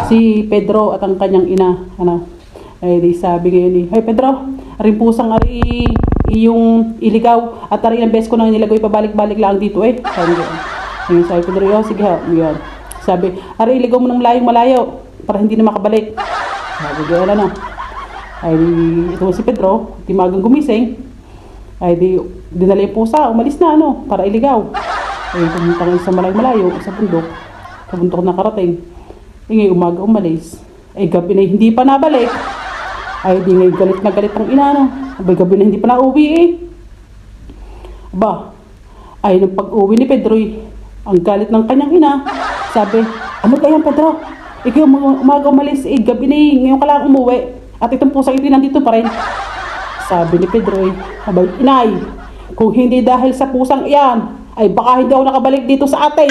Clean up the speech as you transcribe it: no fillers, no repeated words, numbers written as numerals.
si Pedro at ang kanyang ina. Ano? Ay di sabi ngayon ni, "Hey Pedro, aring pusang ari yung iligaw at ari ang beses ko nang nilagay pabalik-balik lang dito eh." Sabi ko. Ayun sabi Pedro, "Yo, sige ha." Yan. Sabi, "Ari iligaw mo ng malayo para hindi na makabalik." Sabi ko, ano. Ay ito si Pedro, timagang gumising. Ay di dinala yung pusa, umalis na ano, para iligaw. Ay pumunta ko sa malayo sa bundok. Sa bundok na karating. Ay ngayon umaga umalis. Ay gabi na hindi pa nabalik. Ay di ngayon galit na galit ang ina no. Abay gabi na hindi pa nauwi eh. Ba, ay nung pag-uwi ni Pedro ang galit ng kanyang ina. Sabi, "Ano kaya Pedro? Ikaw umaga umalis eh, gabi na ngayon ka lang umuwi. At itong pusang ito nandito pa rin." Sabi ni Pedro "Abay inay, kung hindi dahil sa pusang iyan, ay baka hindi ako nakabalik dito sa atin."